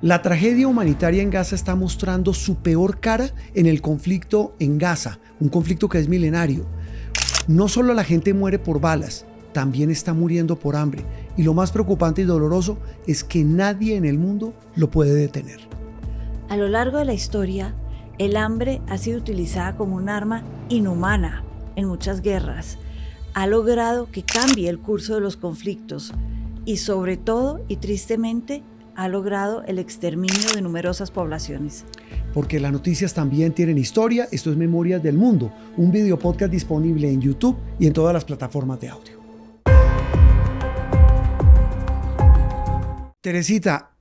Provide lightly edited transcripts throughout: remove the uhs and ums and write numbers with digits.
La tragedia humanitaria en Gaza está mostrando su peor cara en el conflicto en Gaza, un conflicto que es milenario. No solo la gente muere por balas, también está muriendo por hambre. Y lo más preocupante y doloroso es que nadie en el mundo lo puede detener. A lo largo de la historia, el hambre ha sido utilizada como un arma inhumana en muchas guerras. Ha logrado que cambie el curso de los conflictos y sobre todo, y tristemente, ha logrado el exterminio de numerosas poblaciones. Porque las noticias también tienen historia. Esto es Memorias del Mundo, un video podcast disponible en YouTube y en todas las plataformas de audio. Teresita,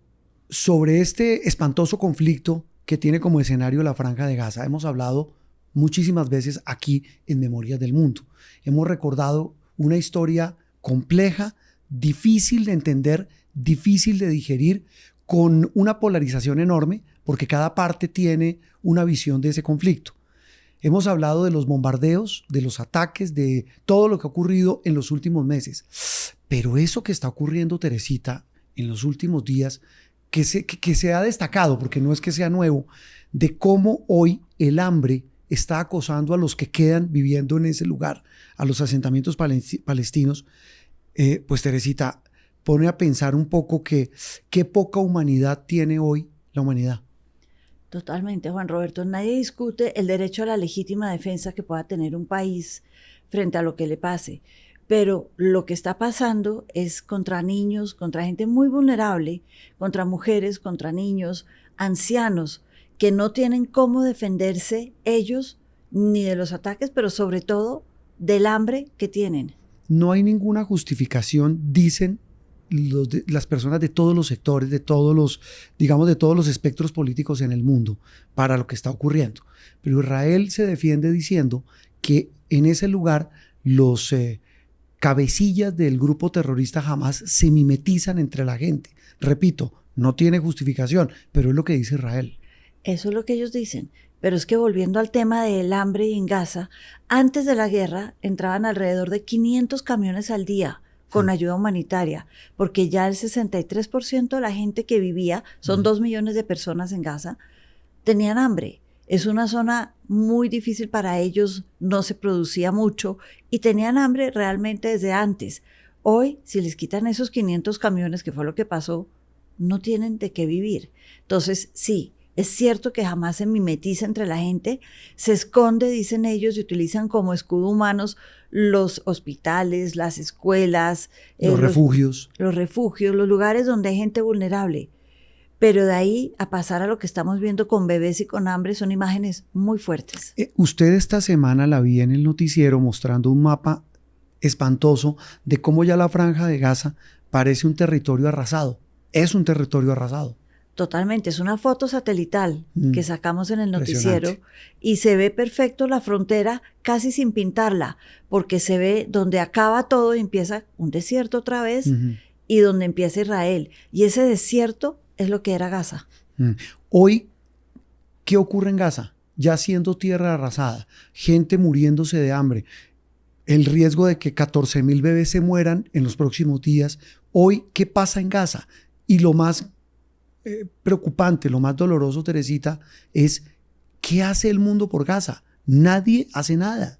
sobre este espantoso conflicto que tiene como escenario la Franja de Gaza, hemos hablado muchísimas veces aquí en Memorias del Mundo. Hemos recordado una historia compleja, difícil de entender, difícil de digerir, con una polarización enorme, porque cada parte tiene una visión de ese conflicto. Hemos hablado de los bombardeos, de los ataques, de todo lo que ha ocurrido en los últimos meses. Pero eso que está ocurriendo, Teresita, en los últimos días, que se ha destacado, porque no es que sea nuevo, de cómo hoy el hambre está acosando a los que quedan viviendo en ese lugar, a los asentamientos palestinos, pues Teresita, pone a pensar un poco que qué poca humanidad tiene hoy la humanidad. Totalmente, Juan Roberto. Nadie discute el derecho a la legítima defensa que pueda tener un país frente a lo que le pase. Pero lo que está pasando es contra niños, contra gente muy vulnerable, contra mujeres, contra niños, ancianos, que no tienen cómo defenderse ellos ni de los ataques, pero sobre todo del hambre que tienen. No hay ninguna justificación, dicen las personas de todos los sectores, de todos los, digamos, de todos los espectros políticos en el mundo para lo que está ocurriendo. Pero Israel se defiende diciendo que en ese lugar los cabecillas del grupo terrorista Hamas se mimetizan entre la gente. Repito, no tiene justificación, pero es lo que dice Israel. Eso es lo que ellos dicen. Pero es que volviendo al tema del hambre en Gaza, antes de la guerra entraban alrededor de 500 camiones al día con ayuda humanitaria, porque ya el 63% de la gente que vivía, son 2 millones de personas en Gaza, tenían hambre. Es una zona muy difícil para ellos, no se producía mucho y tenían hambre realmente desde antes. Hoy, si les quitan esos 500 camiones, que fue lo que pasó, no tienen de qué vivir. Entonces, sí, es cierto que jamás se mimetiza entre la gente, se esconde, dicen ellos, y utilizan como escudo humanos los hospitales, las escuelas, los refugios. Los refugios, los lugares donde hay gente vulnerable. Pero de ahí a pasar a lo que estamos viendo con bebés y con hambre son imágenes muy fuertes. Usted esta semana la vi en el noticiero mostrando un mapa espantoso de cómo ya la Franja de Gaza parece un territorio arrasado. Es un territorio arrasado. Totalmente, es una foto satelital que sacamos en el noticiero y se ve perfecto la frontera casi sin pintarla, porque se ve donde acaba todo y empieza un desierto otra vez y donde empieza Israel. Y ese desierto es lo que era Gaza. Hoy, ¿qué ocurre en Gaza? Ya siendo tierra arrasada, gente muriéndose de hambre, el riesgo de que 14,000 bebés se mueran en los próximos días. Hoy, ¿qué pasa en Gaza? Y lo más preocupante, lo más doloroso, Teresita, es ¿qué hace el mundo por Gaza? Nadie hace nada.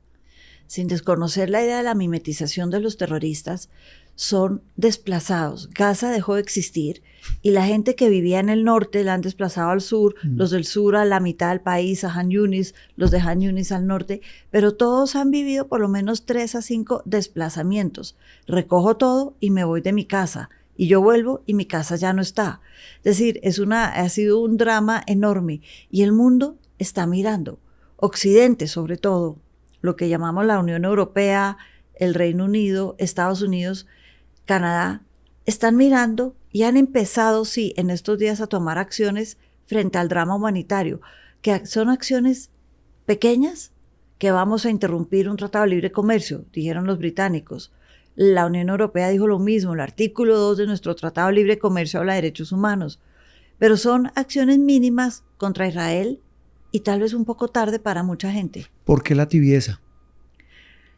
Sin desconocer la idea de la mimetización de los terroristas, son desplazados. Gaza dejó de existir y la gente que vivía en el norte la han desplazado al sur, los del sur a la mitad del país, a Han Yunis, los de Han Yunis al norte, pero todos han vivido por lo menos 3 a 5 desplazamientos. Recojo todo y me voy de mi casa. Y yo vuelvo y mi casa ya no está. Es decir, ha sido un drama enorme y el mundo está mirando. Occidente, sobre todo, lo que llamamos la Unión Europea, el Reino Unido, Estados Unidos, Canadá, están mirando y han empezado, sí, en estos días a tomar acciones frente al drama humanitario, que son acciones pequeñas, que vamos a interrumpir un tratado de libre comercio, dijeron los británicos. La Unión Europea dijo lo mismo, el artículo 2 de nuestro Tratado de Libre Comercio habla de derechos humanos, pero son acciones mínimas contra Israel y tal vez un poco tarde para mucha gente. ¿Por qué la tibieza?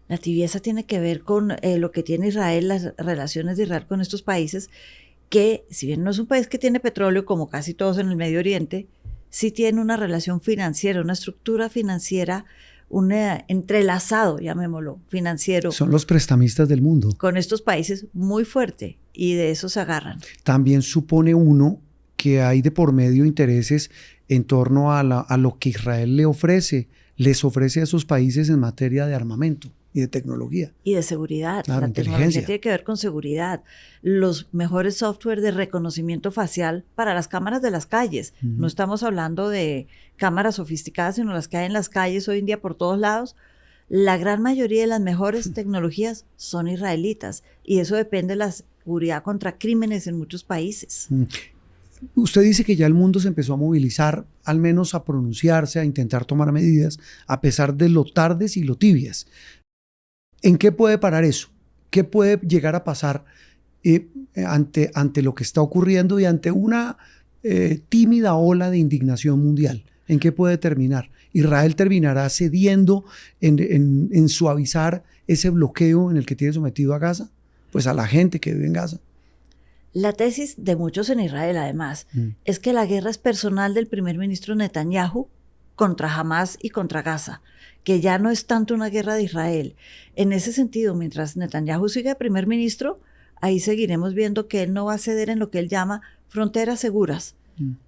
La tibieza tiene que ver con lo que tiene Israel, las relaciones de Israel con estos países, que si bien no es un país que tiene petróleo como casi todos en el Medio Oriente, sí tiene una relación financiera, una estructura financiera, un entrelazado, llamémoslo, financiero. Son los prestamistas del mundo. Con estos países muy fuerte y de eso se agarran. También supone uno que hay de por medio intereses en torno a lo que Israel les ofrece a esos países en materia de armamento y de tecnología. Y de seguridad. Claro, la inteligencia. Tecnología tiene que ver con seguridad. Los mejores software de reconocimiento facial para las cámaras de las calles. No estamos hablando de cámaras sofisticadas, sino las que hay en las calles hoy en día por todos lados. La gran mayoría de las mejores tecnologías son israelitas y eso depende de la seguridad contra crímenes en muchos países. Usted dice que ya el mundo se empezó a movilizar, al menos a pronunciarse, a intentar tomar medidas, a pesar de lo tardes y lo tibias. ¿En qué puede parar eso? ¿Qué puede llegar a pasar ante lo que está ocurriendo y ante una tímida ola de indignación mundial? ¿En qué puede terminar? ¿Israel terminará cediendo en suavizar ese bloqueo en el que tiene sometido a Gaza? Pues a la gente que vive en Gaza. La tesis de muchos en Israel, además, es que la guerra es personal del primer ministro Netanyahu contra Hamás y contra Gaza, que ya no es tanto una guerra de Israel. En ese sentido, mientras Netanyahu siga de primer ministro, ahí seguiremos viendo que él no va a ceder en lo que él llama fronteras seguras.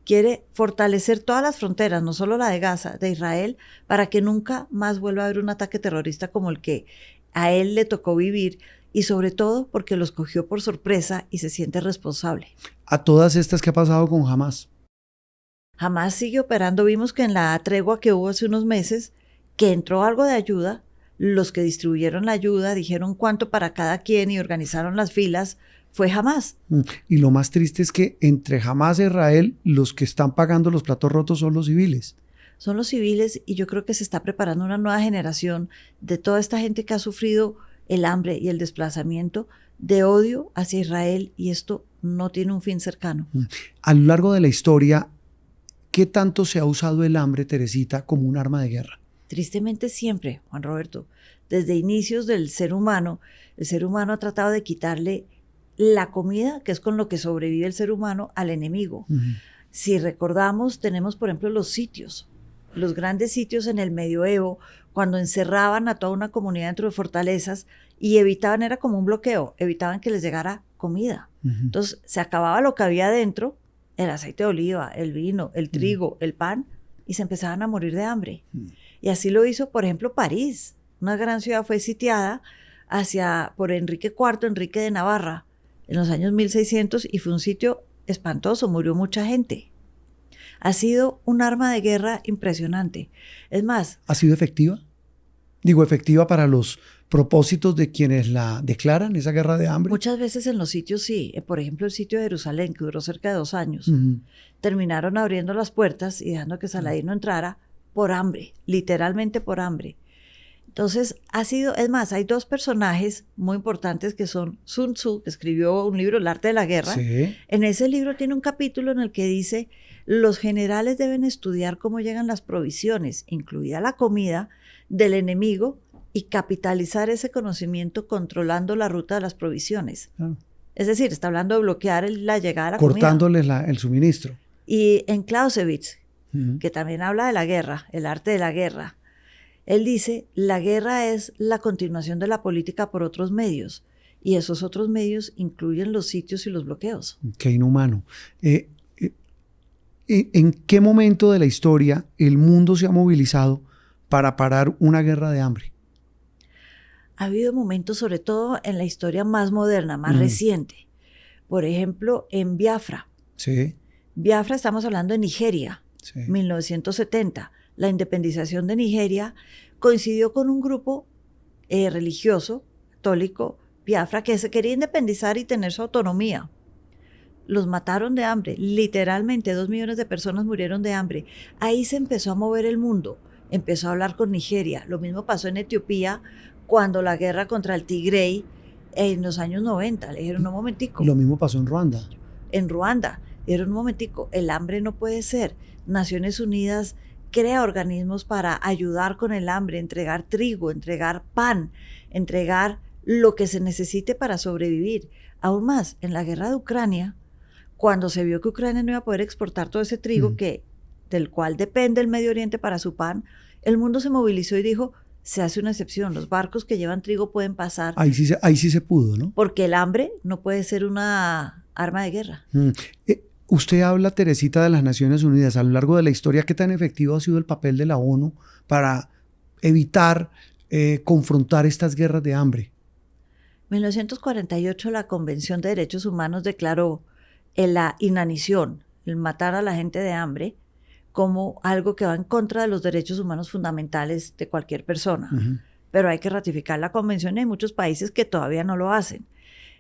Quiere fortalecer todas las fronteras, no solo la de Gaza, de Israel, para que nunca más vuelva a haber un ataque terrorista como el que a él le tocó vivir, y sobre todo porque los cogió por sorpresa y se siente responsable. A todas estas, ¿qué ha pasado con Hamás? Hamás sigue operando. Vimos que en la tregua que hubo hace unos meses, que entró algo de ayuda, los que distribuyeron la ayuda dijeron cuánto para cada quien y organizaron las filas, fue Hamás. Y lo más triste es que entre Hamás e Israel, los que están pagando los platos rotos son los civiles. Son los civiles y yo creo que se está preparando una nueva generación de toda esta gente que ha sufrido el hambre y el desplazamiento de odio hacia Israel, y esto no tiene un fin cercano. A lo largo de la historia, ¿qué tanto se ha usado el hambre, Teresita, como un arma de guerra? Tristemente siempre, Juan Roberto. Desde inicios del ser humano, el ser humano ha tratado de quitarle la comida, que es con lo que sobrevive el ser humano, al enemigo. Si recordamos, tenemos por ejemplo los sitios, los grandes sitios en el medioevo, cuando encerraban a toda una comunidad dentro de fortalezas y evitaban, era como un bloqueo, evitaban que les llegara comida. Entonces se acababa lo que había adentro, el aceite de oliva, el vino, el trigo, el pan, y se empezaban a morir de hambre. Y así lo hizo, por ejemplo, París. Una gran ciudad fue sitiada por Enrique IV, Enrique de Navarra, en los años 1600, y fue un sitio espantoso, murió mucha gente. Ha sido un arma de guerra impresionante. Es más... ¿Ha sido efectiva? Digo, efectiva para los propósitos de quienes la declaran, esa guerra de hambre. Muchas veces en los sitios sí. Por ejemplo, el sitio de Jerusalén, que duró cerca de 2 años. Terminaron abriendo las puertas y dejando que Saladino entrara por hambre, literalmente por hambre. Entonces, es más, hay 2 personajes muy importantes que son Sun Tzu, que escribió un libro, El arte de la guerra. Sí. En ese libro tiene un capítulo en el que dice: los generales deben estudiar cómo llegan las provisiones, incluida la comida, del enemigo, y capitalizar ese conocimiento controlando la ruta de las provisiones. Es decir, está hablando de bloquear la llegada de la cortándoles el suministro. Y en Clausewitz, que también habla de la guerra, el arte de la guerra, él dice: la guerra es la continuación de la política por otros medios, y esos otros medios incluyen los sitios y los bloqueos. Qué inhumano. ¿En qué momento de la historia el mundo se ha movilizado para parar una guerra de hambre? Ha habido momentos, sobre todo en la historia más moderna, más reciente. Por ejemplo, en Biafra. Sí. Biafra, estamos hablando de Nigeria, Sí. 1970. La independización de Nigeria coincidió con un grupo religioso, católico, Biafra, que se quería independizar y tener su autonomía. Los mataron de hambre, literalmente 2 millones de personas murieron de hambre. Ahí se empezó a mover el mundo, empezó a hablar con Nigeria. Lo mismo pasó en Etiopía cuando la guerra contra el Tigray en los años 90. Le dijeron: un momentico. Lo mismo pasó en Ruanda. En Ruanda, le dijeron: un momentico, el hambre no puede ser. Naciones Unidas crea organismos para ayudar con el hambre, entregar trigo, entregar pan, entregar lo que se necesite para sobrevivir. Aún más, en la guerra de Ucrania, cuando se vio que Ucrania no iba a poder exportar todo ese trigo del cual depende el Medio Oriente para su pan, el mundo se movilizó y dijo, se hace una excepción, los barcos que llevan trigo pueden pasar. Ahí sí se pudo, ¿no? Porque el hambre no puede ser una arma de guerra. Usted habla, Teresita, de las Naciones Unidas. A lo largo de la historia, ¿qué tan efectivo ha sido el papel de la ONU para evitar confrontar estas guerras de hambre? En 1948 la Convención de Derechos Humanos declaró la inanición, el matar a la gente de hambre, como algo que va en contra de los derechos humanos fundamentales de cualquier persona. Pero hay que ratificar la convención y hay muchos países que todavía no lo hacen.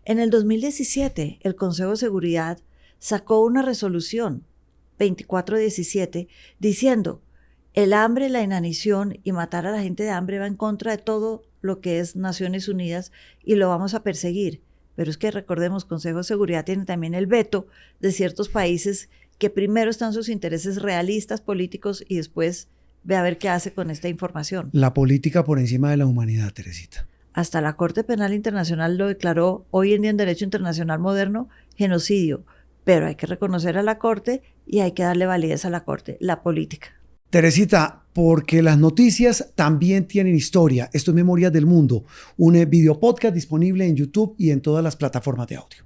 En el 2017, el Consejo de Seguridad sacó una resolución 2417 diciendo el hambre, la inanición y matar a la gente de hambre va en contra de todo lo que es Naciones Unidas y lo vamos a perseguir. Pero es que recordemos, Consejo de Seguridad tiene también el veto de ciertos países que primero están sus intereses realistas, políticos, y después ve a ver qué hace con esta información. La política por encima de la humanidad, Teresita. Hasta la Corte Penal Internacional lo declaró hoy en día en Derecho Internacional Moderno genocidio. Pero hay que reconocer a la Corte y hay que darle validez a la Corte, la política. Teresita, porque las noticias también tienen historia. Esto es Memorias del Mundo, un video podcast disponible en YouTube y en todas las plataformas de audio.